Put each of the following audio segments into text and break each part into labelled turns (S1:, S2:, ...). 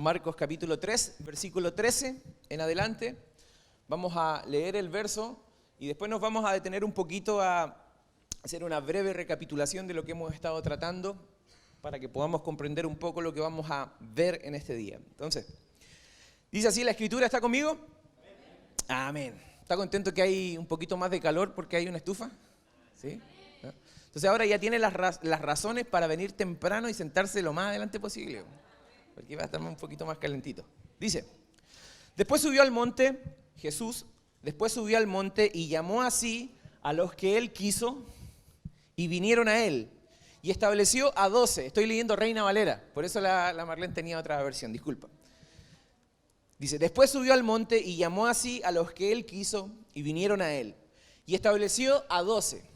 S1: Marcos capítulo 3, versículo 13 en adelante. Vamos a leer el verso y después nos vamos a detener un poquito a hacer una breve recapitulación de lo que hemos estado tratando para que podamos comprender un poco lo que vamos a ver en este día. Entonces, dice así la Escritura, ¿está conmigo? Amén. ¿Está contento que hay un poquito más de calor porque hay una estufa? ¿Sí? ¿No? Entonces ahora ya tiene las razones para venir temprano y sentarse lo más adelante posible, porque va a estar un poquito más calentito. Dice, después subió al monte y llamó así a los que él quiso y vinieron a él. Y estableció a 12. Estoy leyendo Reina Valera, por eso la Marlene tenía otra versión, disculpa. Dice, después subió al monte y llamó así a los que él quiso y vinieron a él. Y estableció a 12,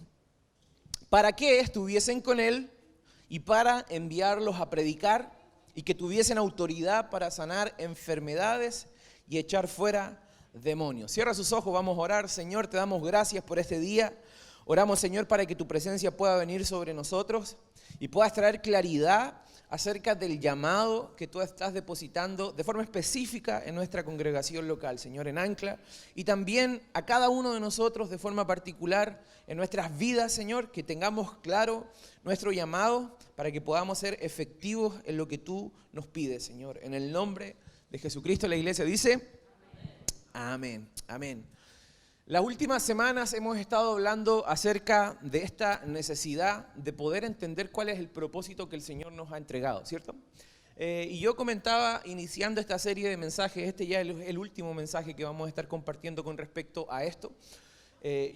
S1: para que estuviesen con él y para enviarlos a predicar y que tuviesen autoridad para sanar enfermedades y echar fuera demonios. Cierra sus ojos, vamos a orar. Señor, te damos gracias por este día. Oramos, Señor, para que tu presencia pueda venir sobre nosotros y puedas traer claridad acerca del llamado que tú estás depositando de forma específica en nuestra congregación local, Señor, en Ancla, y también a cada uno de nosotros de forma particular en nuestras vidas, Señor, que tengamos claro nuestro llamado para que podamos ser efectivos en lo que tú nos pides, Señor. En el nombre de Jesucristo, la iglesia dice, amén, amén. Las últimas semanas hemos estado hablando acerca de esta necesidad de poder entender cuál es el propósito que el Señor nos ha entregado, ¿cierto? Y yo comentaba, iniciando esta serie de mensajes, este ya es el último mensaje que vamos a estar compartiendo con respecto a esto.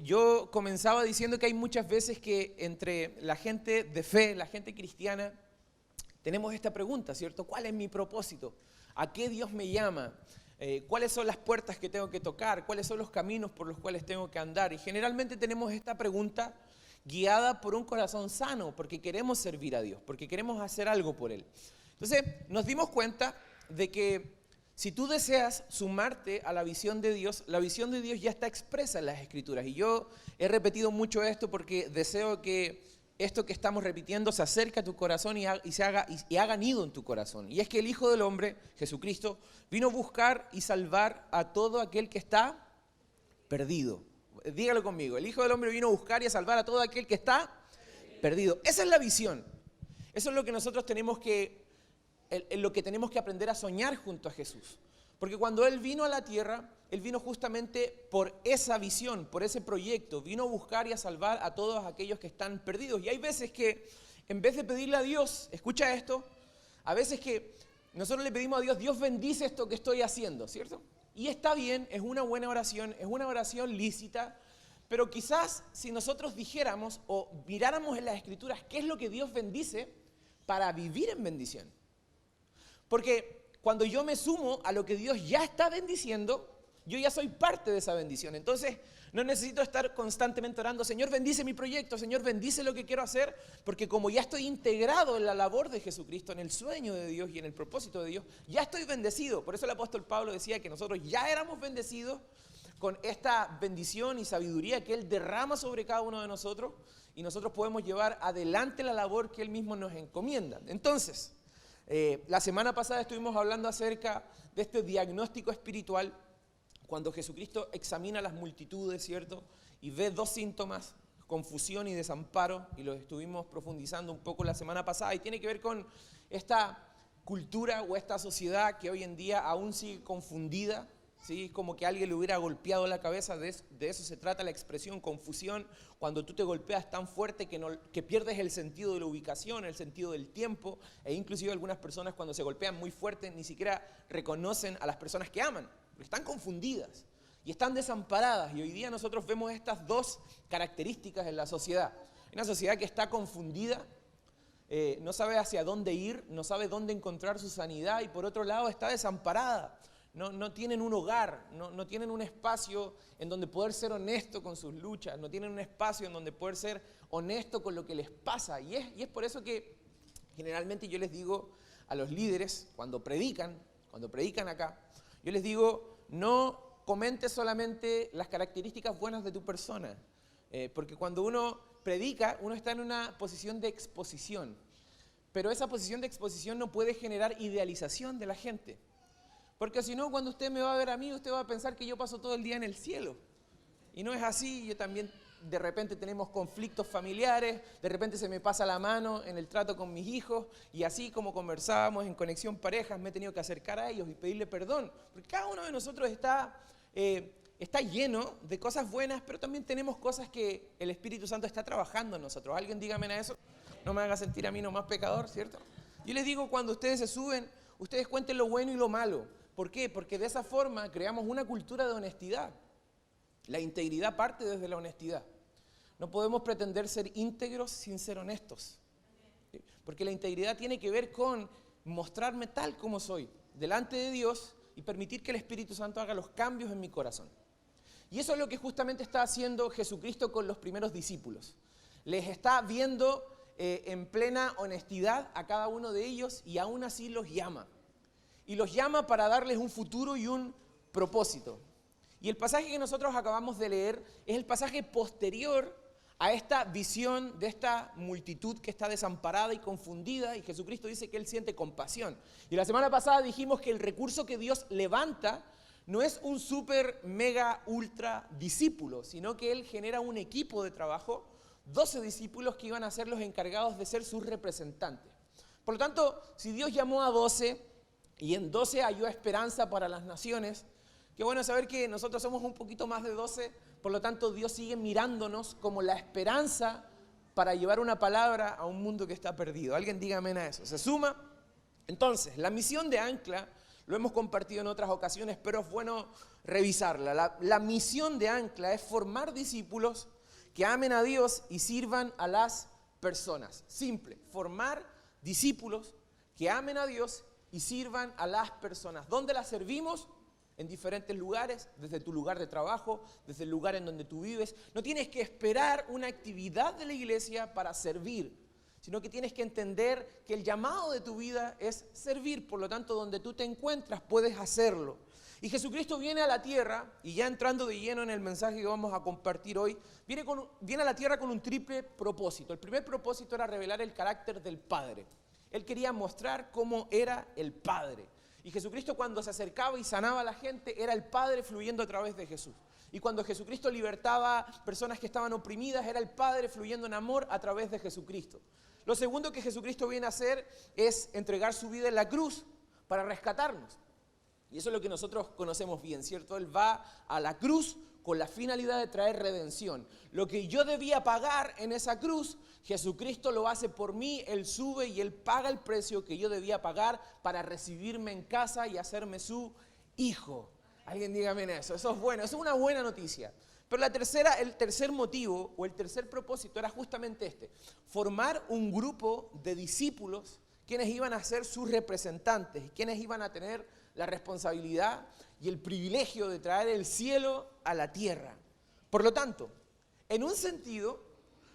S1: Yo comenzaba diciendo que hay muchas veces que entre la gente de fe, la gente cristiana, tenemos esta pregunta, ¿cierto? ¿Cuál es mi propósito? ¿A qué Dios me llama? ¿Cuáles son las puertas que tengo que tocar? ¿Cuáles son los caminos por los cuales tengo que andar? Y generalmente tenemos esta pregunta guiada por un corazón sano, porque queremos servir a Dios, porque queremos hacer algo por Él. Entonces nos dimos cuenta de que si tú deseas sumarte a la visión de Dios ya está expresa en las Escrituras. Y yo he repetido mucho esto porque deseo que esto que estamos repitiendo se acerque a tu corazón y haga nido en tu corazón. Y es que el Hijo del Hombre, Jesucristo, vino a buscar y salvar a todo aquel que está perdido. Dígalo conmigo, el Hijo del Hombre vino a buscar y a salvar a todo aquel que está perdido. Esa es la visión. Eso es lo que nosotros tenemos que aprender a soñar junto a Jesús. Porque cuando Él vino a la tierra, Él vino justamente por esa visión, por ese proyecto. Vino a buscar y a salvar a todos aquellos que están perdidos. Y hay veces que, en vez de pedirle a Dios, escucha esto, a veces que nosotros le pedimos a Dios, Dios bendice esto que estoy haciendo, ¿cierto? Y está bien, es una buena oración, es una oración lícita, pero quizás si nosotros dijéramos o miráramos en las Escrituras qué es lo que Dios bendice para vivir en bendición. Porque cuando yo me sumo a lo que Dios ya está bendiciendo, yo ya soy parte de esa bendición. Entonces, no necesito estar constantemente orando, Señor, bendice mi proyecto, Señor, bendice lo que quiero hacer, porque como ya estoy integrado en la labor de Jesucristo, en el sueño de Dios y en el propósito de Dios, ya estoy bendecido. Por eso el apóstol Pablo decía que nosotros ya éramos bendecidos con esta bendición y sabiduría que Él derrama sobre cada uno de nosotros, y nosotros podemos llevar adelante la labor que Él mismo nos encomienda. Entonces, la semana pasada estuvimos hablando acerca de este diagnóstico espiritual cuando Jesucristo examina las multitudes, ¿cierto? Y ve dos síntomas, confusión y desamparo, y los estuvimos profundizando un poco la semana pasada, y tiene que ver con esta cultura o esta sociedad que hoy en día aún sigue confundida, ¿sí? Como que alguien le hubiera golpeado la cabeza. De eso se trata la expresión confusión, cuando tú te golpeas tan fuerte que pierdes el sentido de la ubicación, el sentido del tiempo, e inclusive algunas personas cuando se golpean muy fuerte ni siquiera reconocen a las personas que aman, porque están confundidas y están desamparadas. Y hoy día nosotros vemos estas dos características en la sociedad. Una sociedad que está confundida, no sabe hacia dónde ir, no sabe dónde encontrar su sanidad, y por otro lado está desamparada. No tienen un hogar, no tienen un espacio en donde poder ser honesto con sus luchas, no tienen un espacio en donde poder ser honesto con lo que les pasa. Y es por eso que generalmente yo les digo a los líderes, cuando predican acá, yo les digo, no comentes solamente las características buenas de tu persona, porque cuando uno predica, uno está en una posición de exposición. Pero esa posición de exposición no puede generar idealización de la gente. Porque si no, cuando usted me va a ver a mí, usted va a pensar que yo paso todo el día en el cielo. Y no es así. Yo también, de repente tenemos conflictos familiares, de repente se me pasa la mano en el trato con mis hijos, y así como conversábamos en Conexión Parejas, me he tenido que acercar a ellos y pedirle perdón. Porque cada uno de nosotros está lleno de cosas buenas, pero también tenemos cosas que el Espíritu Santo está trabajando en nosotros. ¿Alguien dígame a eso? No me haga sentir a mí nomás pecador, ¿cierto? Yo les digo, cuando ustedes se suben, ustedes cuenten lo bueno y lo malo. ¿Por qué? Porque de esa forma creamos una cultura de honestidad. La integridad parte desde la honestidad. No podemos pretender ser íntegros sin ser honestos. ¿Sí? Porque la integridad tiene que ver con mostrarme tal como soy, delante de Dios, y permitir que el Espíritu Santo haga los cambios en mi corazón. Y eso es lo que justamente está haciendo Jesucristo con los primeros discípulos. Les está viendo en plena honestidad a cada uno de ellos y aún así los llama. Y los llama para darles un futuro y un propósito. Y el pasaje que nosotros acabamos de leer es el pasaje posterior a esta visión de esta multitud que está desamparada y confundida, y Jesucristo dice que Él siente compasión. Y la semana pasada dijimos que el recurso que Dios levanta no es un súper, mega, ultra discípulo, sino que Él genera un equipo de trabajo, 12 discípulos que iban a ser los encargados de ser sus representantes. Por lo tanto, si Dios llamó a 12 y en 12 halló esperanza para las naciones, qué bueno saber que nosotros somos un poquito más de 12, por lo tanto Dios sigue mirándonos como la esperanza para llevar una palabra a un mundo que está perdido. Alguien diga amén a eso. ¿Se suma? Entonces, la misión de Ancla, lo hemos compartido en otras ocasiones, pero es bueno revisarla. La misión de Ancla es formar discípulos que amen a Dios y sirvan a las personas. Simple, formar discípulos que amen a Dios y sirvan a las personas. ¿Dónde las servimos? En diferentes lugares, desde tu lugar de trabajo, desde el lugar en donde tú vives. No tienes que esperar una actividad de la iglesia para servir, sino que tienes que entender que el llamado de tu vida es servir. Por lo tanto, donde tú te encuentras, puedes hacerlo. Y Jesucristo viene a la tierra, y ya entrando de lleno en el mensaje que vamos a compartir hoy, viene a la tierra con un triple propósito. El primer propósito era revelar el carácter del Padre. Él quería mostrar cómo era el Padre. Y Jesucristo, cuando se acercaba y sanaba a la gente, era el Padre fluyendo a través de Jesús. Y cuando Jesucristo libertaba personas que estaban oprimidas, era el Padre fluyendo en amor a través de Jesucristo. Lo segundo que Jesucristo viene a hacer es entregar su vida en la cruz para rescatarnos. Y eso es lo que nosotros conocemos bien, ¿cierto? Él va a la cruz con la finalidad de traer redención. Lo que yo debía pagar en esa cruz, Jesucristo lo hace por mí. Él sube y Él paga el precio que yo debía pagar para recibirme en casa y hacerme su hijo. Alguien dígame eso. Eso es bueno, eso es una buena noticia. Pero el tercer motivo o el tercer propósito era justamente este: formar un grupo de discípulos quienes iban a ser sus representantes y quienes iban a tener la responsabilidad y el privilegio de traer el cielo a la tierra. Por lo tanto, en un sentido,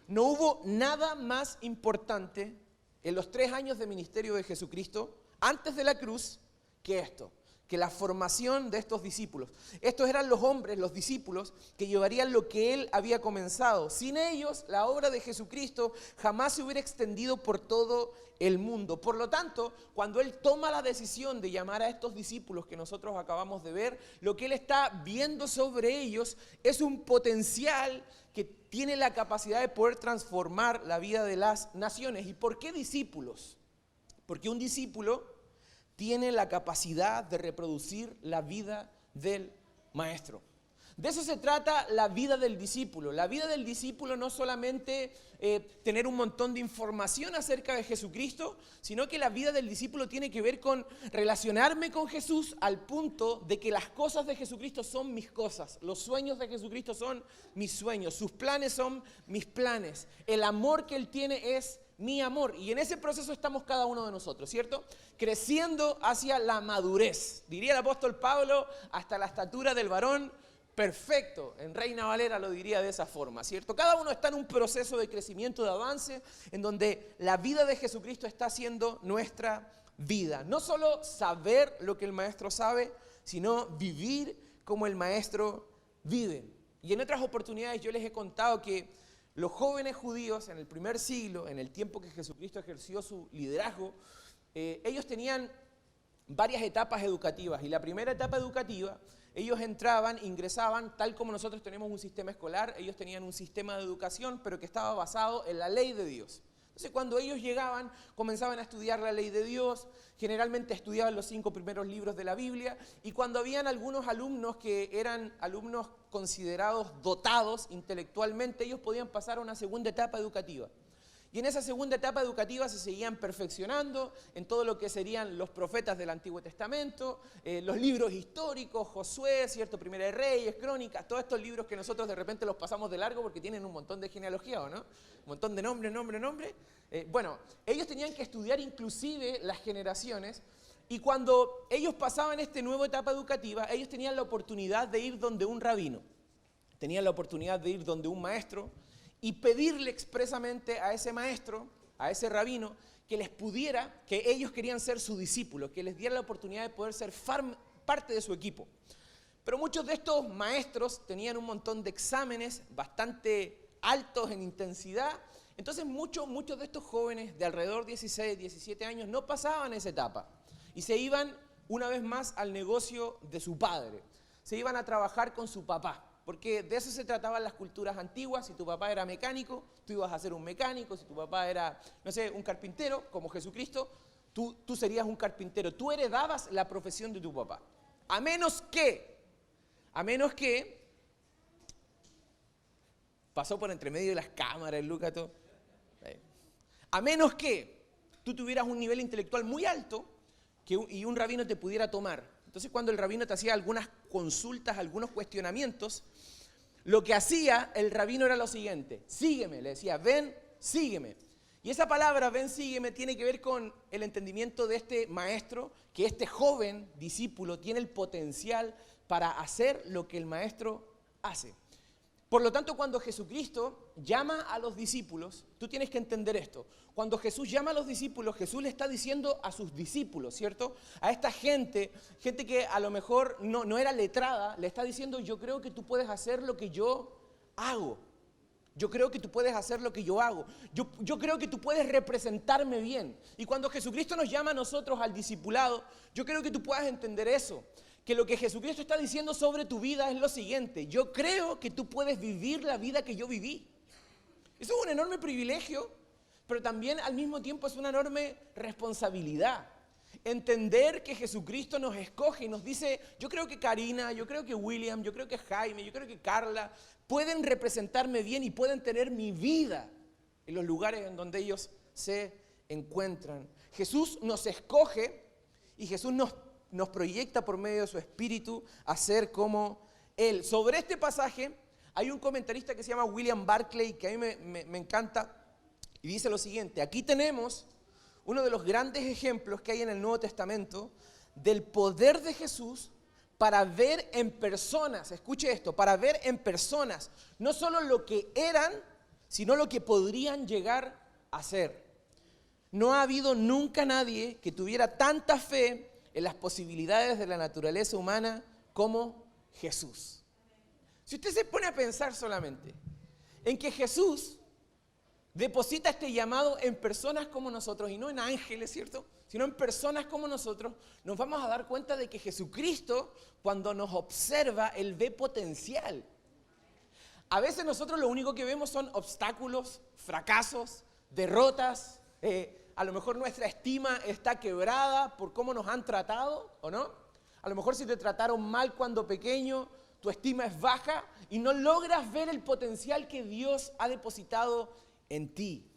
S1: no hubo nada más importante en los 3 años de ministerio de Jesucristo, antes de la cruz, que esto, que la formación de estos discípulos. Estos eran los hombres, los discípulos, que llevarían lo que Él había comenzado. Sin ellos, la obra de Jesucristo jamás se hubiera extendido por todo el mundo. Por lo tanto, cuando Él toma la decisión de llamar a estos discípulos que nosotros acabamos de ver, lo que Él está viendo sobre ellos es un potencial que tiene la capacidad de poder transformar la vida de las naciones. ¿Y por qué discípulos? Porque un discípulo tiene la capacidad de reproducir la vida del maestro. De eso se trata la vida del discípulo. La vida del discípulo no solamente tener un montón de información acerca de Jesucristo, sino que la vida del discípulo tiene que ver con relacionarme con Jesús al punto de que las cosas de Jesucristo son mis cosas, los sueños de Jesucristo son mis sueños, sus planes son mis planes, el amor que Él tiene es mi amor. Y en ese proceso estamos cada uno de nosotros, ¿cierto? Creciendo hacia la madurez. Diría el apóstol Pablo, hasta la estatura del varón perfecto. En Reina Valera lo diría de esa forma, ¿cierto? Cada uno está en un proceso de crecimiento, de avance, en donde la vida de Jesucristo está siendo nuestra vida. No solo saber lo que el maestro sabe, sino vivir como el maestro vive. Y en otras oportunidades yo les he contado que los jóvenes judíos en el primer siglo, en el tiempo que Jesucristo ejerció su liderazgo, ellos tenían varias etapas educativas. Y la primera etapa educativa, ellos ingresaban, tal como nosotros tenemos un sistema escolar, ellos tenían un sistema de educación, pero que estaba basado en la ley de Dios. Entonces, cuando ellos llegaban, comenzaban a estudiar la ley de Dios, generalmente estudiaban los 5 primeros libros de la Biblia, y cuando habían algunos alumnos que eran alumnos considerados dotados intelectualmente, ellos podían pasar a una segunda etapa educativa. Y en esa segunda etapa educativa se seguían perfeccionando en todo lo que serían los profetas del Antiguo Testamento, los libros históricos, Josué, ¿cierto? Primera de Reyes, Crónicas, todos estos libros que nosotros de repente los pasamos de largo porque tienen un montón de genealogía, ¿o no? Un montón de nombre. Bueno, ellos tenían que estudiar inclusive las generaciones, y cuando ellos pasaban esta nueva etapa educativa, ellos tenían la oportunidad de ir donde un rabino, tenían la oportunidad de ir donde un maestro, y pedirle expresamente a ese maestro, a ese rabino, que les pudiera, que ellos querían ser sus discípulos, que les diera la oportunidad de poder ser parte de su equipo. Pero muchos de estos maestros tenían un montón de exámenes bastante altos en intensidad, entonces muchos de estos jóvenes de alrededor de 16, 17 años no pasaban esa etapa y se iban una vez más al negocio de su padre, se iban a trabajar con su papá. Porque de eso se trataban las culturas antiguas. Si tu papá era mecánico, tú ibas a ser un mecánico. Si tu papá era, no sé, un carpintero, como Jesucristo, tú serías un carpintero. Tú heredabas la profesión de tu papá. A menos que, pasó por entre medio de las cámaras, Lucas, todo. A menos que tú tuvieras un nivel intelectual muy alto y un rabino te pudiera tomar. Entonces, cuando el rabino te hacía algunas consultas, algunos cuestionamientos, lo que hacía el rabino era lo siguiente: sígueme, le decía, ven, sígueme. Y esa palabra, ven, sígueme, tiene que ver con el entendimiento de este maestro, que este joven discípulo tiene el potencial para hacer lo que el maestro hace. Por lo tanto, cuando Jesucristo llama a los discípulos, tú tienes que entender esto. Cuando Jesús llama a los discípulos, Jesús le está diciendo a sus discípulos, ¿cierto? A esta gente que a lo mejor no era letrada, le está diciendo: yo creo que tú puedes hacer lo que yo hago. Yo creo que tú puedes hacer lo que yo hago. Yo creo que tú puedes representarme bien. Y cuando Jesucristo nos llama a nosotros al discipulado, yo creo que tú puedas entender eso. Que lo que Jesucristo está diciendo sobre tu vida es lo siguiente: yo creo que tú puedes vivir la vida que yo viví. Eso es un enorme privilegio, pero también al mismo tiempo es una enorme responsabilidad. Entender que Jesucristo nos escoge y nos dice: yo creo que Karina, yo creo que William, yo creo que Jaime, yo creo que Carla pueden representarme bien y pueden tener mi vida en los lugares en donde ellos se encuentran. Jesús nos escoge y Jesús nos proyecta por medio de su Espíritu a ser como Él. Sobre este pasaje hay un comentarista que se llama William Barclay, que a mí me encanta, y dice lo siguiente: aquí tenemos uno de los grandes ejemplos que hay en el Nuevo Testamento del poder de Jesús para ver en personas, escuche esto, para ver en personas no solo lo que eran, sino lo que podrían llegar a ser. No ha habido nunca nadie que tuviera tanta fe en las posibilidades de la naturaleza humana como Jesús. Si usted se pone a pensar solamente en que Jesús deposita este llamado en personas como nosotros, y no en ángeles, ¿cierto?, sino en personas como nosotros, nos vamos a dar cuenta de que Jesucristo, cuando nos observa, Él ve potencial. A veces nosotros lo único que vemos son obstáculos, fracasos, derrotas. A lo mejor nuestra estima está quebrada por cómo nos han tratado, ¿o no? A lo mejor si te trataron mal cuando pequeño, tu estima es baja y no logras ver el potencial que Dios ha depositado en ti.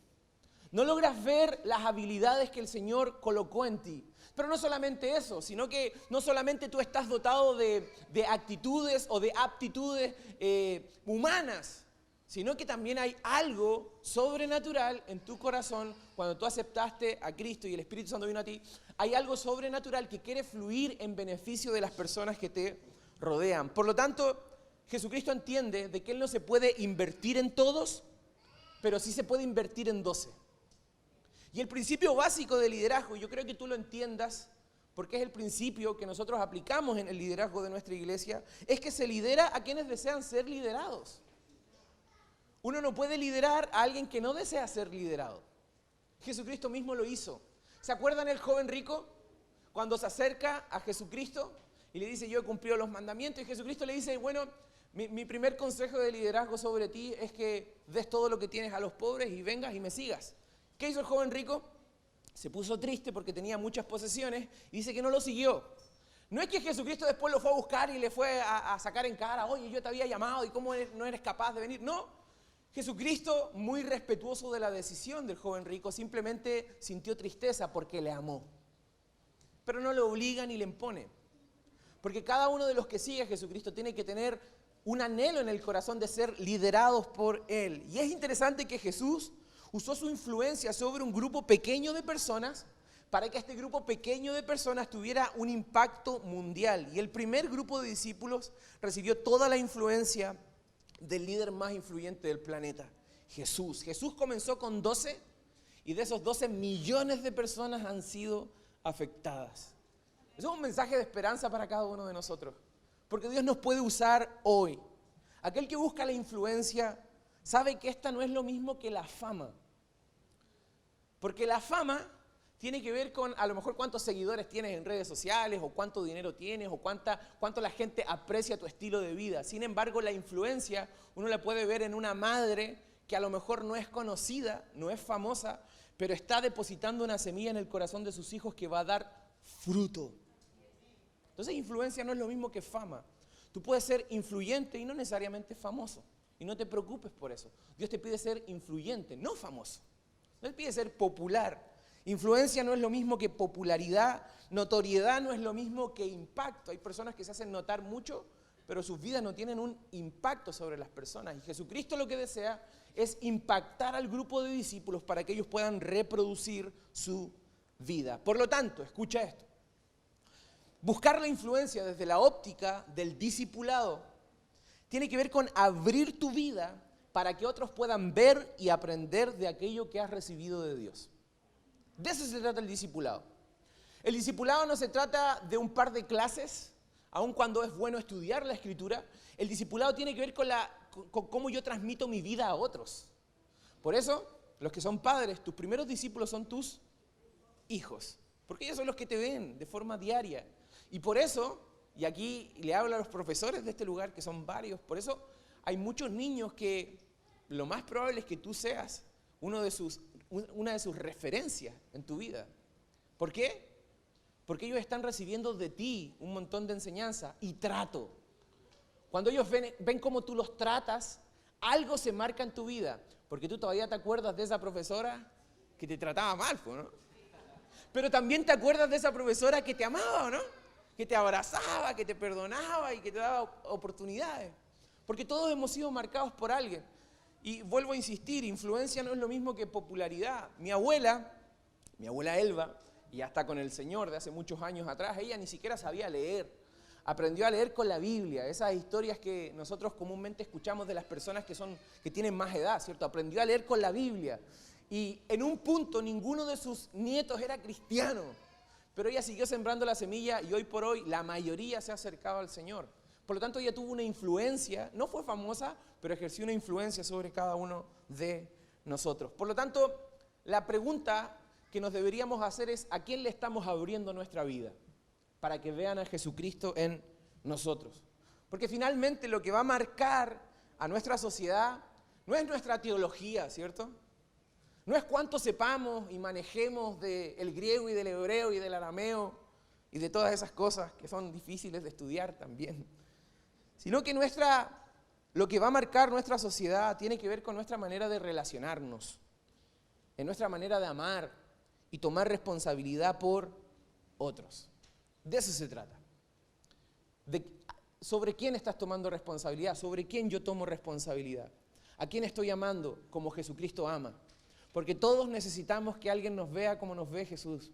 S1: No logras ver las habilidades que el Señor colocó en ti. Pero no solamente eso, sino que no solamente tú estás dotado de actitudes o de aptitudes humanas, sino que también hay algo sobrenatural en tu corazón cuando tú aceptaste a Cristo y el Espíritu Santo vino a ti. Hay algo sobrenatural que quiere fluir en beneficio de las personas que te rodean. Por lo tanto, Jesucristo entiende de que Él no se puede invertir en todos, pero sí se puede invertir en 12. Y el principio básico de liderazgo, yo creo que tú lo entiendas, porque es el principio que nosotros aplicamos en el liderazgo de nuestra iglesia, es que se lidera a quienes desean ser liderados. Uno no puede liderar a alguien que no desea ser liderado. Jesucristo mismo lo hizo. ¿Se acuerdan el joven rico? Cuando se acerca a Jesucristo y le dice, yo he cumplido los mandamientos. Y Jesucristo le dice, bueno, mi primer consejo de liderazgo sobre ti es que des todo lo que tienes a los pobres y vengas y me sigas. ¿Qué hizo el joven rico? Se puso triste porque tenía muchas posesiones y dice que no lo siguió. No es que Jesucristo después lo fue a buscar y le fue a sacar en cara, oye, yo te había llamado y cómo no eres capaz de venir. No, Jesucristo, muy respetuoso de la decisión del joven rico, simplemente sintió tristeza porque le amó. Pero no le obliga ni le impone. Porque cada uno de los que sigue a Jesucristo tiene que tener un anhelo en el corazón de ser liderados por Él. Y es interesante que Jesús usó su influencia sobre un grupo pequeño de personas para que este grupo pequeño de personas tuviera un impacto mundial. Y el primer grupo de discípulos recibió toda la influencia del líder más influyente del planeta, Jesús. Jesús comenzó con 12 y de esos 12 millones de personas han sido afectadas. Eso es un mensaje de esperanza para cada uno de nosotros, porque Dios nos puede usar hoy. Aquel que busca la influencia sabe que esta no es lo mismo que la fama, porque la fama tiene que ver con a lo mejor cuántos seguidores tienes en redes sociales, o cuánto dinero tienes, o cuánto la gente aprecia tu estilo de vida. Sin embargo, la influencia uno la puede ver en una madre que a lo mejor no es conocida, no es famosa, pero está depositando una semilla en el corazón de sus hijos que va a dar fruto. Entonces, influencia no es lo mismo que fama. Tú puedes ser influyente y no necesariamente famoso. Y no te preocupes por eso. Dios te pide ser influyente, no famoso. No te pide ser popular. Influencia no es lo mismo que popularidad, notoriedad no es lo mismo que impacto. Hay personas que se hacen notar mucho, pero sus vidas no tienen un impacto sobre las personas. Y Jesucristo lo que desea es impactar al grupo de discípulos para que ellos puedan reproducir su vida. Por lo tanto, escucha esto. Buscar la influencia desde la óptica del discipulado tiene que ver con abrir tu vida para que otros puedan ver y aprender de aquello que has recibido de Dios. De eso se trata el discipulado. El discipulado no se trata de un par de clases, aun cuando es bueno estudiar la Escritura. El discipulado tiene que ver con cómo yo transmito mi vida a otros. Por eso, los que son padres, tus primeros discípulos son tus hijos, porque ellos son los que te ven de forma diaria. Y por eso, y aquí le hablo a los profesores de este lugar, que son varios, por eso hay muchos niños que lo más probable es que tú seas una de sus referencias en tu vida. ¿Por qué? Porque ellos están recibiendo de ti un montón de enseñanza y trato. Cuando ellos ven cómo tú los tratas, algo se marca en tu vida. Porque tú todavía te acuerdas de esa profesora que te trataba mal, ¿no? Pero también te acuerdas de esa profesora que te amaba, ¿no? Que te abrazaba, que te perdonaba y que te daba oportunidades. Porque todos hemos sido marcados por alguien. Y vuelvo a insistir, influencia no es lo mismo que popularidad. Mi abuela Elba, y ya está con el Señor de hace muchos años atrás, ella ni siquiera sabía leer. Aprendió a leer con la Biblia, esas historias que nosotros comúnmente escuchamos de las personas que tienen más edad, ¿cierto? Aprendió a leer con la Biblia. Y en un punto ninguno de sus nietos era cristiano, pero ella siguió sembrando la semilla y hoy por hoy la mayoría se ha acercado al Señor. Por lo tanto, ella tuvo una influencia, no fue famosa, pero ejerció una influencia sobre cada uno de nosotros. Por lo tanto, la pregunta que nos deberíamos hacer es: ¿a quién le estamos abriendo nuestra vida? Para que vean a Jesucristo en nosotros. Porque finalmente lo que va a marcar a nuestra sociedad no es nuestra teología, ¿cierto? No es cuánto sepamos y manejemos del griego y del hebreo y del arameo y de todas esas cosas que son difíciles de estudiar también. Sino que lo que va a marcar nuestra sociedad tiene que ver con nuestra manera de relacionarnos, en nuestra manera de amar y tomar responsabilidad por otros. De eso se trata. ¿Sobre quién estás tomando responsabilidad? ¿Sobre quién yo tomo responsabilidad? ¿A quién estoy amando como Jesucristo ama? Porque todos necesitamos que alguien nos vea como nos ve Jesús.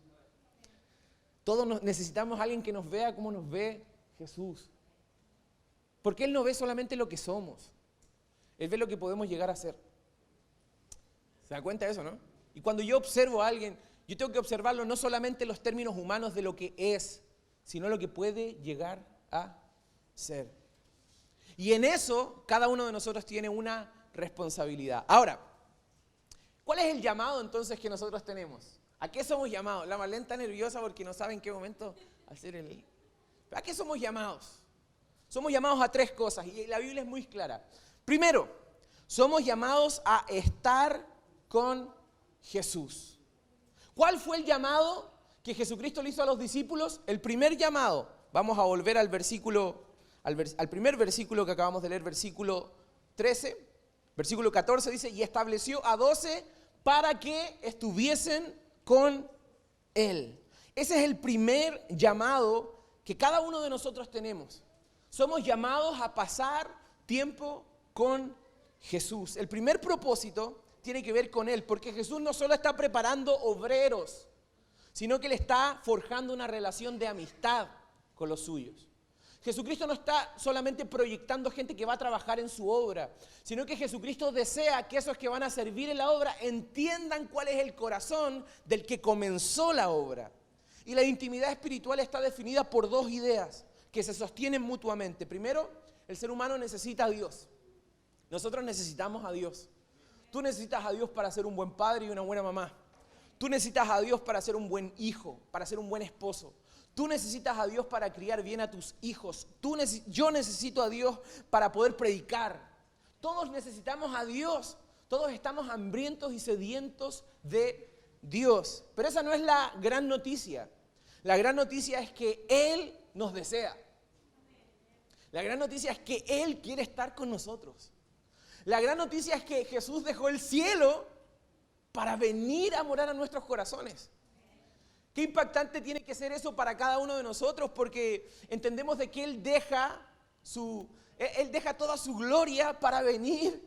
S1: Todos necesitamos a alguien que nos vea como nos ve Jesús. Porque Él no ve solamente lo que somos. Él ve lo que podemos llegar a ser. ¿Se da cuenta de eso, no? Y cuando yo observo a alguien, yo tengo que observarlo no solamente en los términos humanos de lo que es, sino lo que puede llegar a ser. Y en eso, cada uno de nosotros tiene una responsabilidad. Ahora, ¿cuál es el llamado entonces que nosotros tenemos? ¿A qué somos llamados? La Marlene está nerviosa porque no sabe en qué momento hacer el... ¿A qué somos llamados? Somos llamados a 3 cosas y la Biblia es muy clara. Primero, somos llamados a estar con Jesús. ¿Cuál fue el llamado que Jesucristo le hizo a los discípulos? El primer llamado, vamos a volver al versículo, al primer versículo que acabamos de leer, versículo 13, versículo 14 dice, y estableció a 12 para que estuviesen con Él. Ese es el primer llamado que cada uno de nosotros tenemos. Somos llamados a pasar tiempo con Jesús. El primer propósito tiene que ver con Él, porque Jesús no solo está preparando obreros, sino que le está forjando una relación de amistad con los suyos. Jesucristo no está solamente proyectando gente que va a trabajar en su obra, sino que Jesucristo desea que esos que van a servir en la obra entiendan cuál es el corazón del que comenzó la obra. Y la intimidad espiritual está definida por 2 ideas que se sostienen mutuamente. Primero, el ser humano necesita a Dios. Nosotros necesitamos a Dios. Tú necesitas a Dios para ser un buen padre y una buena mamá. Tú necesitas a Dios para ser un buen hijo, para ser un buen esposo. Tú necesitas a Dios para criar bien a tus hijos. Yo necesito a Dios para poder predicar. Todos necesitamos a Dios. Todos estamos hambrientos y sedientos de Dios. Pero esa no es la gran noticia. La gran noticia es que Él nos desea. La gran noticia es que Él quiere estar con nosotros. La gran noticia es que Jesús dejó el cielo para venir a morar a nuestros corazones. Qué impactante tiene que ser eso para cada uno de nosotros, porque entendemos de que Él deja toda su gloria para venir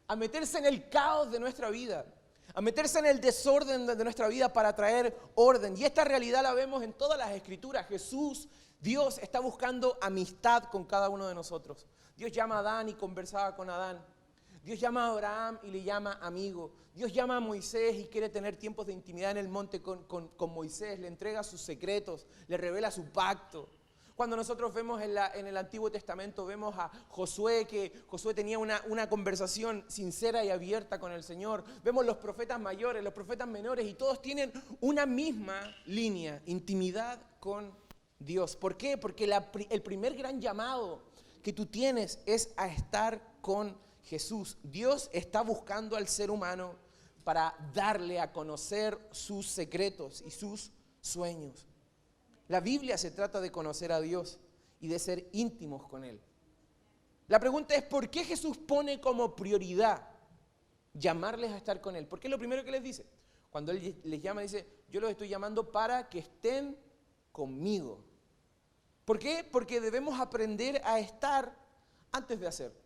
S1: a meterse en el caos de nuestra vida, a meterse en el desorden de nuestra vida para traer orden. Y esta realidad la vemos en todas las Escrituras. Jesús, Dios, está buscando amistad con cada uno de nosotros. Dios llama a Adán y conversaba con Adán. Dios llama a Abraham y le llama amigo. Dios llama a Moisés y quiere tener tiempos de intimidad en el monte con Moisés. Le entrega sus secretos, le revela su pacto. Cuando nosotros vemos en el Antiguo Testamento, vemos a Josué, que Josué tenía una conversación sincera y abierta con el Señor. Vemos los profetas mayores, los profetas menores, y todos tienen una misma línea, intimidad con Dios. ¿Por qué? Porque el primer gran llamado que tú tienes es a estar con Jesús. Dios está buscando al ser humano para darle a conocer sus secretos y sus sueños. La Biblia se trata de conocer a Dios y de ser íntimos con Él. La pregunta es, ¿por qué Jesús pone como prioridad llamarles a estar con Él? Porque es lo primero que les dice. Cuando Él les llama, dice, yo los estoy llamando para que estén conmigo. ¿Por qué? Porque debemos aprender a estar antes de hacer.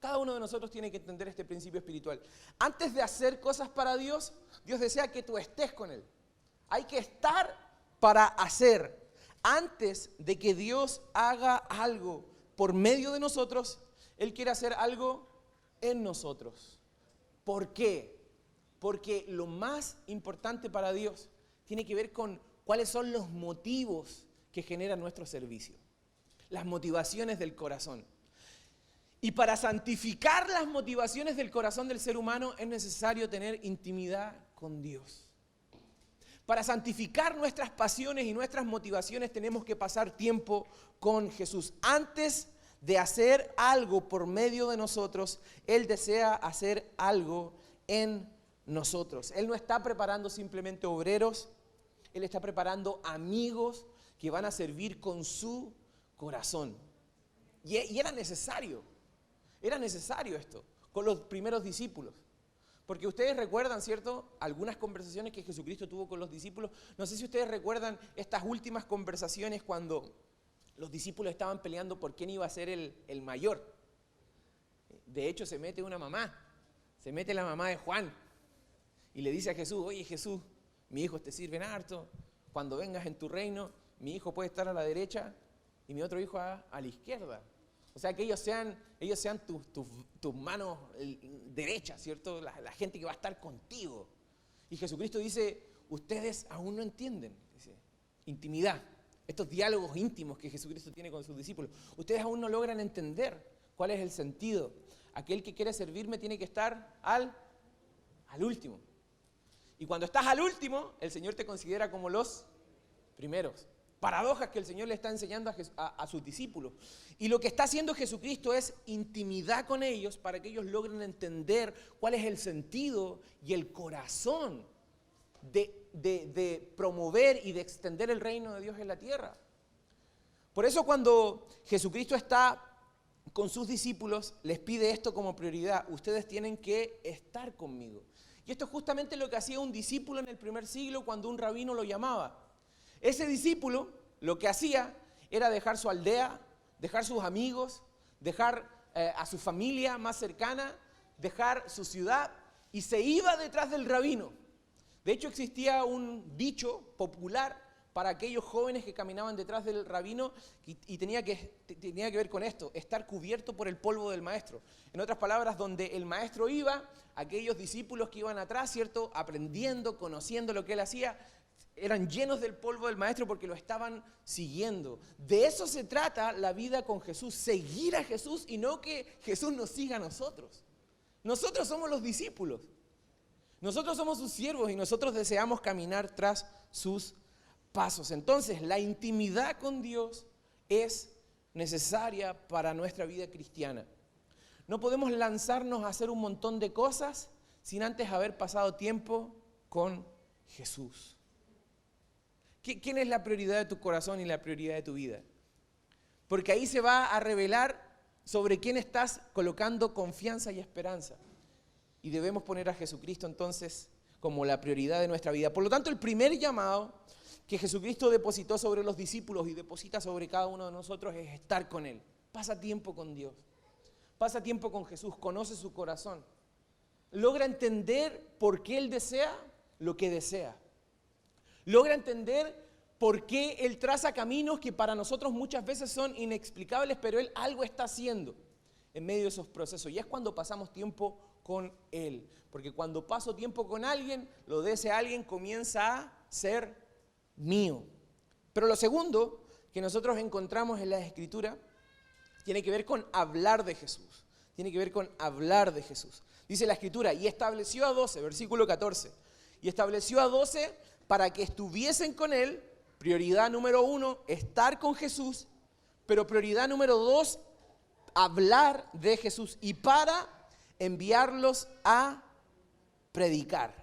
S1: Cada uno de nosotros tiene que entender este principio espiritual. Antes de hacer cosas para Dios, Dios desea que tú estés con Él. Hay que estar para hacer. Antes de que Dios haga algo por medio de nosotros, Él quiere hacer algo en nosotros. ¿Por qué? Porque lo más importante para Dios tiene que ver con cuáles son los motivos que generan nuestro servicio. Las motivaciones del corazón. Y para santificar las motivaciones del corazón del ser humano es necesario tener intimidad con Dios. Para santificar nuestras pasiones y nuestras motivaciones tenemos que pasar tiempo con Jesús. Antes de hacer algo por medio de nosotros, Él desea hacer algo en nosotros. Él no está preparando simplemente obreros, Él está preparando amigos que van a servir con su corazón. Y era necesario esto con los primeros discípulos. Porque ustedes recuerdan, ¿cierto?, algunas conversaciones que Jesucristo tuvo con los discípulos. No sé si ustedes recuerdan estas últimas conversaciones cuando los discípulos estaban peleando por quién iba a ser el mayor. De hecho, se mete la mamá de Juan y le dice a Jesús, oye Jesús, mis hijos te sirven harto, cuando vengas en tu reino, mi hijo puede estar a la derecha y mi otro hijo a la izquierda. O sea, que ellos sean tus manos derechas, ¿cierto? La gente que va a estar contigo. Y Jesucristo dice, ustedes aún no entienden. Dice, intimidad, estos diálogos íntimos que Jesucristo tiene con sus discípulos. Ustedes aún no logran entender cuál es el sentido. aquel que quiere servirme tiene que estar al último. Y cuando estás al último, el Señor te considera como los primeros. Paradojas que el Señor le está enseñando a sus discípulos. Y lo que está haciendo Jesucristo es intimidad con ellos para que ellos logren entender cuál es el sentido y el corazón de promover y de extender el reino de Dios en la tierra. Por eso cuando Jesucristo está con sus discípulos, les pide esto como prioridad: ustedes tienen que estar conmigo. Y esto es justamente lo que hacía un discípulo en el primer siglo cuando un rabino lo llamaba. Ese discípulo lo que hacía era dejar su aldea, dejar sus amigos, dejar a su familia más cercana, dejar su ciudad y se iba detrás del rabino. De hecho, existía un dicho popular para aquellos jóvenes que caminaban detrás del rabino y tenía que ver con esto: estar cubierto por el polvo del maestro. En otras palabras, donde el maestro iba, aquellos discípulos que iban atrás, ¿cierto?, aprendiendo, conociendo lo que él hacía, eran llenos del polvo del maestro porque lo estaban siguiendo. De eso se trata la vida con Jesús: seguir a Jesús y no que Jesús nos siga a nosotros. Nosotros somos los discípulos. Nosotros somos sus siervos y nosotros deseamos caminar tras sus pasos. Entonces, la intimidad con Dios es necesaria para nuestra vida cristiana. No podemos lanzarnos a hacer un montón de cosas sin antes haber pasado tiempo con Jesús. ¿Quién es la prioridad de tu corazón y la prioridad de tu vida? Porque ahí se va a revelar sobre quién estás colocando confianza y esperanza. Y debemos poner a Jesucristo entonces como la prioridad de nuestra vida. Por lo tanto, el primer llamado que Jesucristo depositó sobre los discípulos y deposita sobre cada uno de nosotros es estar con Él. Pasa tiempo con Dios. Pasa tiempo con Jesús. Conoce su corazón. Logra entender por qué Él desea lo que desea. Logra entender por qué Él traza caminos que para nosotros muchas veces son inexplicables, pero Él algo está haciendo en medio de esos procesos. Y es cuando pasamos tiempo con Él. Porque cuando paso tiempo con alguien, lo de ese alguien comienza a ser mío. Pero lo segundo que nosotros encontramos en la Escritura tiene que ver con hablar de Jesús. Tiene que ver con hablar de Jesús. Dice la Escritura: y estableció a 12, versículo 14. Y estableció a 12 para que estuviesen con Él. Prioridad número 1, estar con Jesús. Pero prioridad número 2, hablar de Jesús. Y para enviarlos a predicar.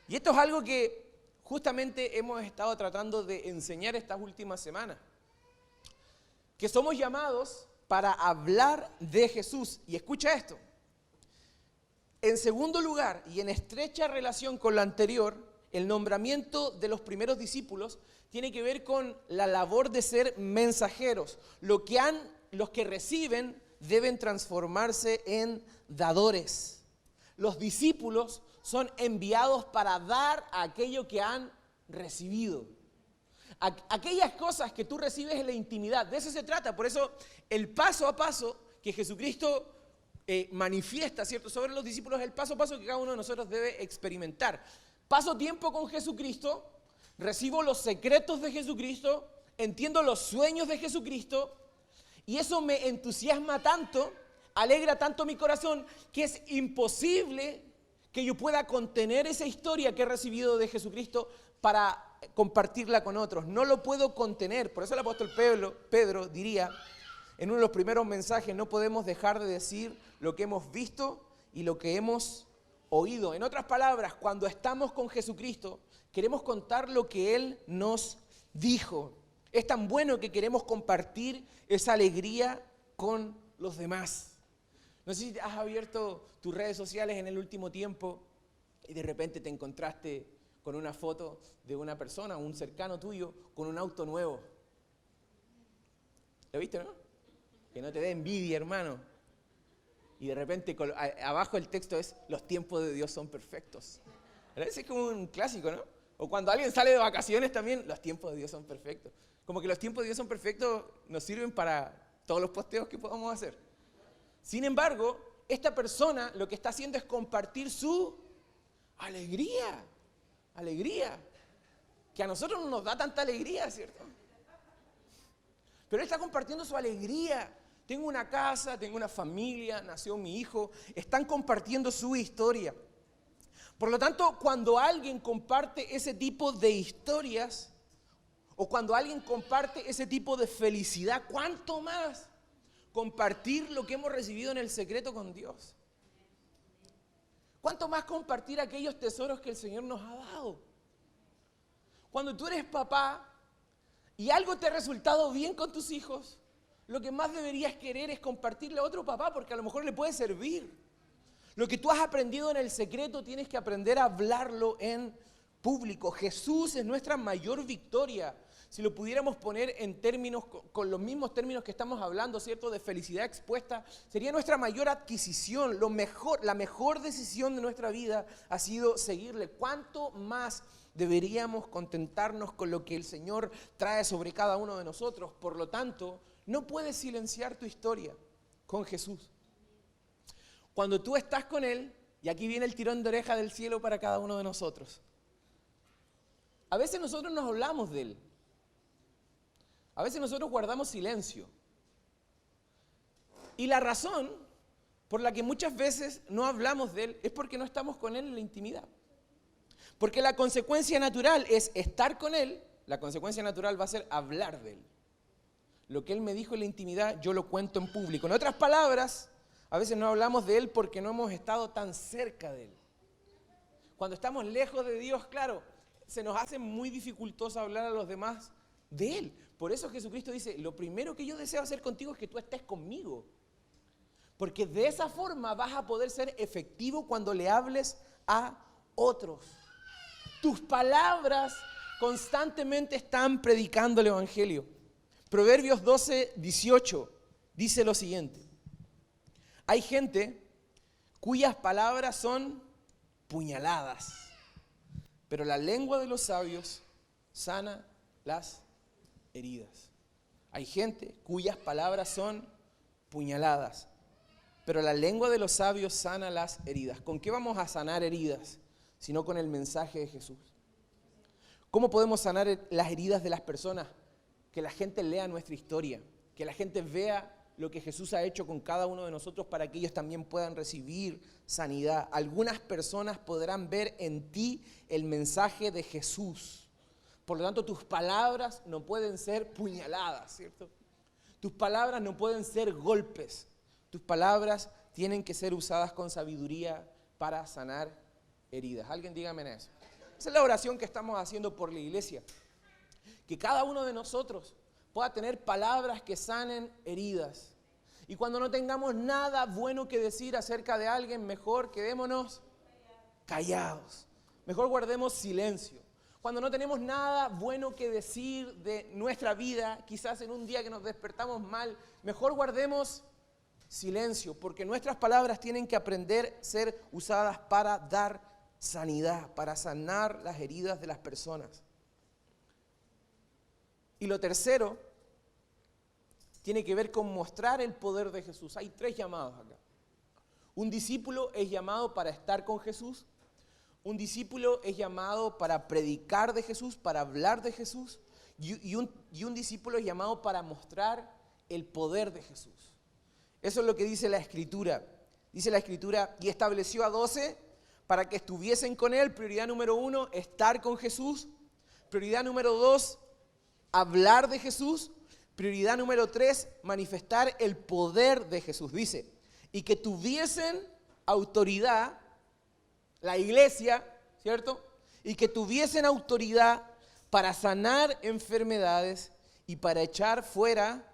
S1: Y esto es algo que justamente hemos estado tratando de enseñar estas últimas semanas. Que somos llamados para hablar de Jesús. Y escucha esto. En segundo lugar, y en estrecha relación con lo anterior, el nombramiento de los primeros discípulos tiene que ver con la labor de ser mensajeros. Los que reciben deben transformarse en dadores. Los discípulos son enviados para dar aquello que han recibido. Aquellas cosas que tú recibes en la intimidad, de eso se trata. Por eso el paso a paso que Jesucristo manifiesta, ¿cierto?, sobre los discípulos, es el paso a paso que cada uno de nosotros debe experimentar. Paso tiempo con Jesucristo, recibo los secretos de Jesucristo, entiendo los sueños de Jesucristo, y eso me entusiasma tanto, alegra tanto mi corazón, que es imposible que yo pueda contener esa historia que he recibido de Jesucristo para compartirla con otros. No lo puedo contener. Por eso el apóstol Pedro diría en uno de los primeros mensajes: no podemos dejar de decir lo que hemos visto y lo que hemos oído. En otras palabras, cuando estamos con Jesucristo, queremos contar lo que Él nos dijo. Es tan bueno que queremos compartir esa alegría con los demás. No sé si has abierto tus redes sociales en el último tiempo y de repente te encontraste con una foto de una persona, un cercano tuyo, con un auto nuevo. ¿Lo viste, no? Que no te dé envidia, hermano. Y de repente abajo el texto es: los tiempos de Dios son perfectos. Ese es como un clásico, ¿no? O cuando alguien sale de vacaciones también: los tiempos de Dios son perfectos. Como que los tiempos de Dios son perfectos nos sirven para todos los posteos que podamos hacer. Sin embargo, esta persona lo que está haciendo es compartir su alegría. Alegría. Que a nosotros no nos da tanta alegría, ¿cierto? Pero él está compartiendo su alegría tengo una casa, tengo una familia, nació mi hijo, están compartiendo su historia. Por lo tanto, cuando alguien comparte ese tipo de historias, o cuando alguien comparte ese tipo de felicidad, ¿cuánto más compartir lo que hemos recibido en el secreto con Dios? ¿Cuánto más compartir aquellos tesoros que el Señor nos ha dado? Cuando tú eres papá y algo te ha resultado bien con tus hijos, lo que más deberías querer es compartirle a otro papá, porque a lo mejor le puede servir. Lo que tú has aprendido en el secreto tienes que aprender a hablarlo en público. Jesús es nuestra mayor victoria. Si lo pudiéramos poner en términos, con los mismos términos que estamos hablando, ¿cierto? De felicidad expuesta, sería nuestra mayor adquisición. La mejor decisión de nuestra vida ha sido seguirle. ¿Cuánto más deberíamos contentarnos con lo que el Señor trae sobre cada uno de nosotros? Por lo tanto, no puedes silenciar tu historia con Jesús. Cuando tú estás con Él, y aquí viene el tirón de oreja del cielo para cada uno de nosotros. A veces nosotros nos hablamos de Él. A veces nosotros guardamos silencio. Y la razón por la que muchas veces no hablamos de Él es porque no estamos con Él en la intimidad. Porque la consecuencia natural es estar con Él, la consecuencia natural va a ser hablar de Él. Lo que Él me dijo en la intimidad, yo lo cuento en público. En otras palabras, a veces no hablamos de Él porque no hemos estado tan cerca de Él. Cuando estamos lejos de Dios, claro, se nos hace muy dificultoso hablar a los demás de Él. Por eso Jesucristo dice, lo primero que yo deseo hacer contigo es que tú estés conmigo. Porque de esa forma vas a poder ser efectivo cuando le hables a otros. Tus palabras constantemente están predicando el Evangelio. Proverbios 12:18 dice lo siguiente. Hay gente cuyas palabras son puñaladas, pero la lengua de los sabios sana las heridas. Hay gente cuyas palabras son puñaladas, pero la lengua de los sabios sana las heridas. ¿Con qué vamos a sanar heridas? Sino con el mensaje de Jesús. ¿Cómo podemos sanar las heridas de las personas? Que la gente lea nuestra historia, que la gente vea lo que Jesús ha hecho con cada uno de nosotros para que ellos también puedan recibir sanidad. Algunas personas podrán ver en ti el mensaje de Jesús. Por lo tanto, tus palabras no pueden ser puñaladas, ¿cierto? Tus palabras no pueden ser golpes. Tus palabras tienen que ser usadas con sabiduría para sanar heridas. Alguien dígame en eso. Esa es la oración que estamos haciendo por la iglesia. Que cada uno de nosotros pueda tener palabras que sanen heridas. Y cuando no tengamos nada bueno que decir acerca de alguien, mejor quedémonos callados. Mejor guardemos silencio. Cuando no tenemos nada bueno que decir de nuestra vida, quizás en un día que nos despertamos mal, mejor guardemos silencio, porque nuestras palabras tienen que aprender a ser usadas para dar sanidad, para sanar las heridas de las personas. Y lo tercero tiene que ver con mostrar el poder de Jesús. Hay 3 llamados acá. Un discípulo es llamado para estar con Jesús. Un discípulo es llamado para predicar de Jesús, para hablar de Jesús. Y un discípulo es llamado para mostrar el poder de Jesús. Eso es lo que dice la Escritura. Dice la Escritura, y estableció a 12 para que estuviesen con Él. Prioridad número 1, estar con Jesús. Prioridad número 2, hablar de Jesús. Prioridad número 3, manifestar el poder de Jesús. Dice, y que tuviesen autoridad, la iglesia, ¿cierto? Y que tuviesen autoridad para sanar enfermedades y para echar fuera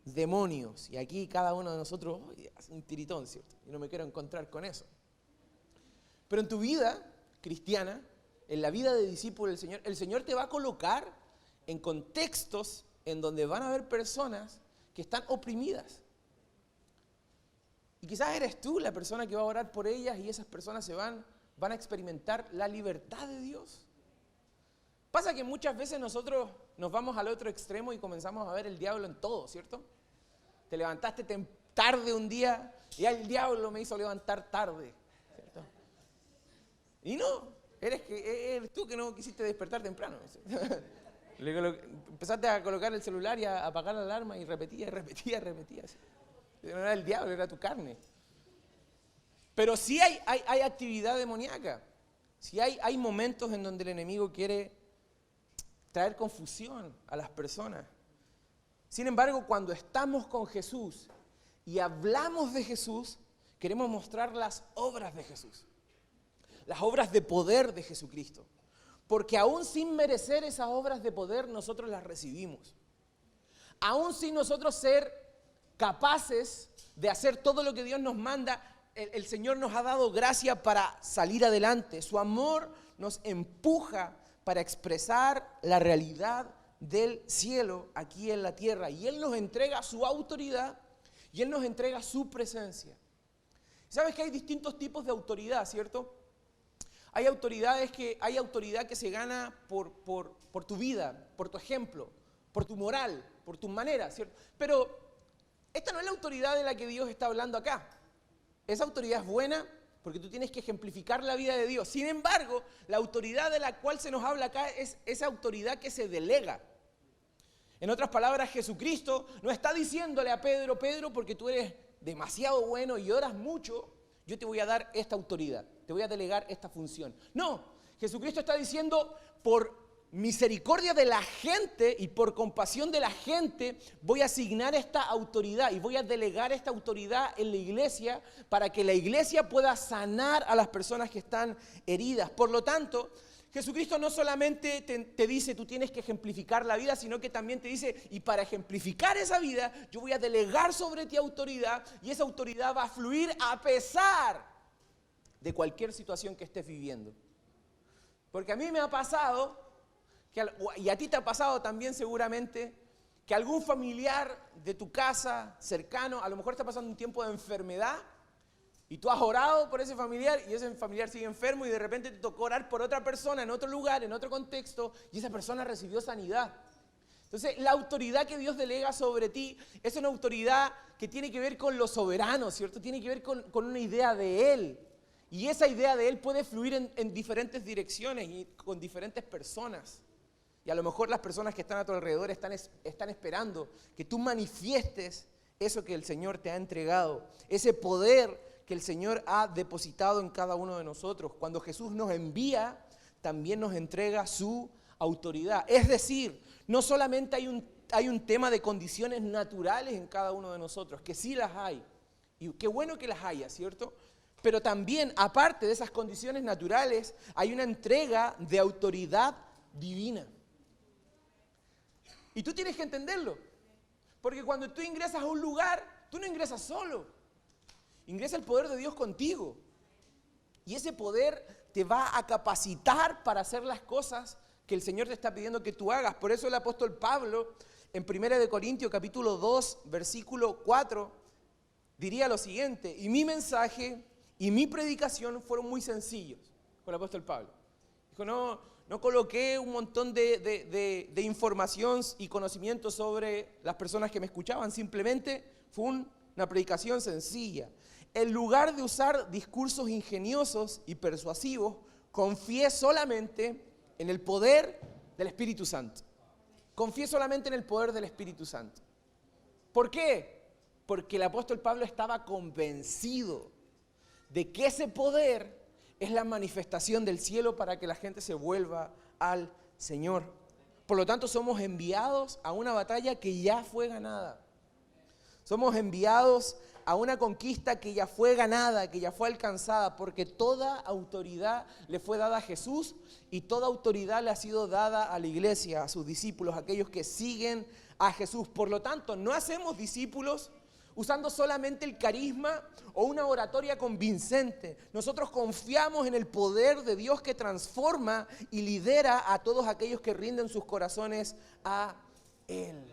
S1: demonios. Y aquí cada uno de nosotros hace un tiritón, ¿cierto? Yo no me quiero encontrar con eso. Pero en tu vida cristiana, en la vida de discípulo del Señor, el Señor te va a colocar en contextos en donde van a haber personas que están oprimidas. Y quizás eres tú la persona que va a orar por ellas y esas personas van a experimentar la libertad de Dios. Pasa que muchas veces nosotros nos vamos al otro extremo y comenzamos a ver el diablo en todo, ¿cierto? Te levantaste tarde un día y el diablo me hizo levantar tarde, ¿cierto? Y no, eres tú que no quisiste despertar temprano. Empezaste a colocar el celular y a apagar la alarma y repetía. ¿Sí? No era el diablo, era tu carne. Pero sí hay actividad demoníaca. Sí hay momentos en donde el enemigo quiere traer confusión a las personas. Sin embargo, cuando estamos con Jesús y hablamos de Jesús, queremos mostrar las obras de Jesús. Las obras de poder de Jesucristo. Porque aún sin merecer esas obras de poder, nosotros las recibimos. Aún sin nosotros ser capaces de hacer todo lo que Dios nos manda, el Señor nos ha dado gracia para salir adelante. Su amor nos empuja para expresar la realidad del cielo aquí en la tierra. Y Él nos entrega su autoridad y Él nos entrega su presencia. ¿Sabes que hay distintos tipos de autoridad, cierto? Hay autoridad que se gana por tu vida, por tu ejemplo, por tu moral, por tu manera, ¿cierto? Pero esta no es la autoridad de la que Dios está hablando acá. Esa autoridad es buena porque tú tienes que ejemplificar la vida de Dios. Sin embargo, la autoridad de la cual se nos habla acá es esa autoridad que se delega. En otras palabras, Jesucristo no está diciéndole a Pedro, Pedro, porque tú eres demasiado bueno y oras mucho, yo te voy a dar esta autoridad, te voy a delegar esta función. No, Jesucristo está diciendo, por misericordia de la gente y por compasión de la gente, voy a asignar esta autoridad y voy a delegar esta autoridad en la iglesia para que la iglesia pueda sanar a las personas que están heridas. Por lo tanto, Jesucristo no solamente te dice tú tienes que ejemplificar la vida, sino que también te dice, y para ejemplificar esa vida, yo voy a delegar sobre ti autoridad y esa autoridad va a fluir a pesar de cualquier situación que estés viviendo. Porque a mí me ha pasado, y a ti te ha pasado también seguramente, que algún familiar de tu casa, cercano, a lo mejor está pasando un tiempo de enfermedad, y tú has orado por ese familiar y ese familiar sigue enfermo y de repente te tocó orar por otra persona en otro lugar, en otro contexto y esa persona recibió sanidad. Entonces la autoridad que Dios delega sobre ti es una autoridad que tiene que ver con lo soberano, ¿cierto? Tiene que ver con una idea de Él. Y esa idea de Él puede fluir en diferentes direcciones y con diferentes personas. Y a lo mejor las personas que están a tu alrededor están esperando que tú manifiestes eso que el Señor te ha entregado, ese poder que el Señor ha depositado en cada uno de nosotros. Cuando Jesús nos envía, también nos entrega su autoridad. Es decir, no solamente hay un tema de condiciones naturales en cada uno de nosotros, que sí las hay, y qué bueno que las haya, ¿cierto? Pero también, aparte de esas condiciones naturales, hay una entrega de autoridad divina. Y tú tienes que entenderlo, porque cuando tú ingresas a un lugar, tú no ingresas solo. Ingresa el poder de Dios contigo. Y ese poder te va a capacitar para hacer las cosas que el Señor te está pidiendo que tú hagas. Por eso el apóstol Pablo, en 1 Corintios capítulo 2, versículo 4, diría lo siguiente: y mi mensaje y mi predicación fueron muy sencillos. Con el apóstol Pablo. Dijo, no coloqué un montón de información y conocimiento sobre las personas que me escuchaban. Simplemente fue una predicación sencilla. En lugar de usar discursos ingeniosos y persuasivos, confié solamente en el poder del Espíritu Santo. Confié solamente en el poder del Espíritu Santo. ¿Por qué? Porque el apóstol Pablo estaba convencido de que ese poder es la manifestación del cielo para que la gente se vuelva al Señor. Por lo tanto, somos enviados a una batalla que ya fue ganada. Somos enviados a una conquista que ya fue ganada, que ya fue alcanzada, porque toda autoridad le fue dada a Jesús y toda autoridad le ha sido dada a la iglesia, a sus discípulos, a aquellos que siguen a Jesús. Por lo tanto, no hacemos discípulos usando solamente el carisma o una oratoria convincente. Nosotros confiamos en el poder de Dios que transforma y lidera a todos aquellos que rinden sus corazones a Él.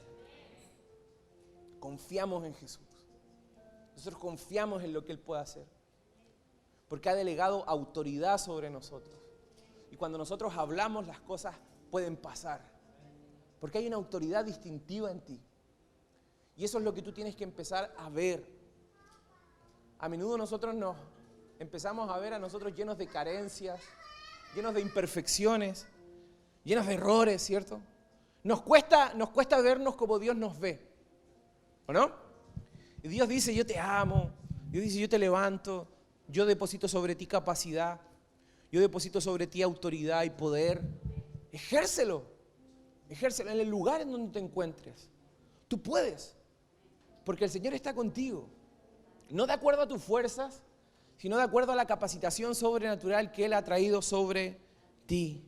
S1: Confiamos en Jesús. Nosotros confiamos en lo que Él puede hacer, porque ha delegado autoridad sobre nosotros. Y cuando nosotros hablamos, las cosas pueden pasar, porque hay una autoridad distintiva en ti. Y eso es lo que tú tienes que empezar a ver. A menudo nosotros nos empezamos a ver a nosotros llenos de carencias, llenos de imperfecciones, llenos de errores, ¿cierto? Nos cuesta vernos como Dios nos ve, ¿o no? Y Dios dice, yo te amo. Dios dice, yo te levanto. Yo deposito sobre ti capacidad. Yo deposito sobre ti autoridad y poder. Ejércelo. Ejércelo en el lugar en donde te encuentres. Tú puedes. Porque el Señor está contigo. No de acuerdo a tus fuerzas, sino de acuerdo a la capacitación sobrenatural que Él ha traído sobre ti.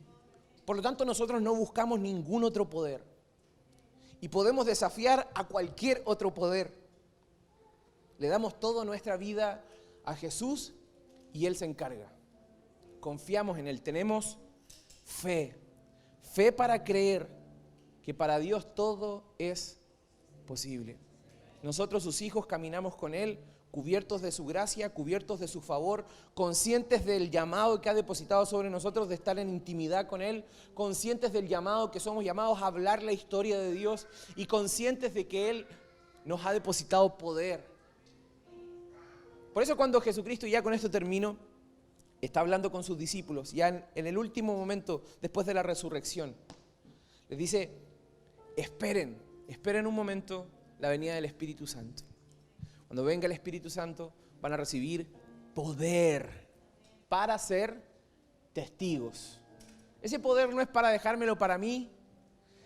S1: Por lo tanto, nosotros no buscamos ningún otro poder. Y podemos desafiar a cualquier otro poder. Le damos toda nuestra vida a Jesús y Él se encarga. Confiamos en Él, tenemos fe. Fe para creer que para Dios todo es posible. Nosotros, sus hijos, caminamos con Él, cubiertos de su gracia, cubiertos de su favor, conscientes del llamado que ha depositado sobre nosotros de estar en intimidad con Él, conscientes del llamado que somos llamados a hablar la historia de Dios y conscientes de que Él nos ha depositado poder. Por eso cuando Jesucristo, ya con esto termino, está hablando con sus discípulos, ya en el último momento después de la resurrección, les dice, esperen un momento la venida del Espíritu Santo. Cuando venga el Espíritu Santo van a recibir poder para ser testigos. Ese poder no es para dejármelo para mí,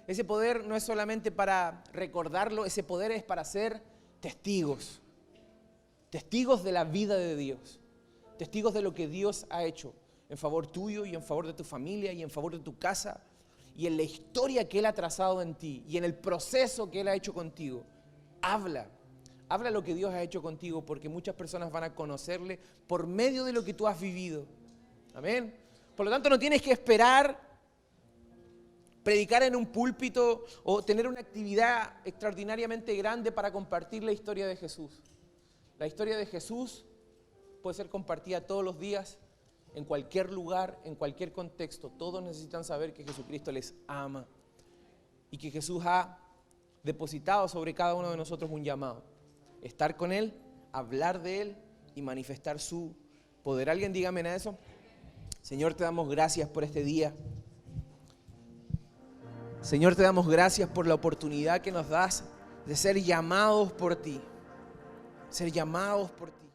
S1: ese poder no es solamente para recordarlo, ese poder es para ser testigos. Testigos de la vida de Dios, testigos de lo que Dios ha hecho en favor tuyo y en favor de tu familia y en favor de tu casa y en la historia que Él ha trazado en ti y en el proceso que Él ha hecho contigo. Habla lo que Dios ha hecho contigo porque muchas personas van a conocerle por medio de lo que tú has vivido. Amén. Por lo tanto, no tienes que esperar predicar en un púlpito o tener una actividad extraordinariamente grande para compartir la historia de Jesús. La historia de Jesús puede ser compartida todos los días, en cualquier lugar, en cualquier contexto. Todos necesitan saber que Jesucristo les ama y que Jesús ha depositado sobre cada uno de nosotros un llamado. Estar con Él, hablar de Él y manifestar su poder. ¿Alguien dígame a eso? Señor, te damos gracias por este día. Señor, te damos gracias por la oportunidad que nos das de ser llamados por ti. Ser llamados por ti.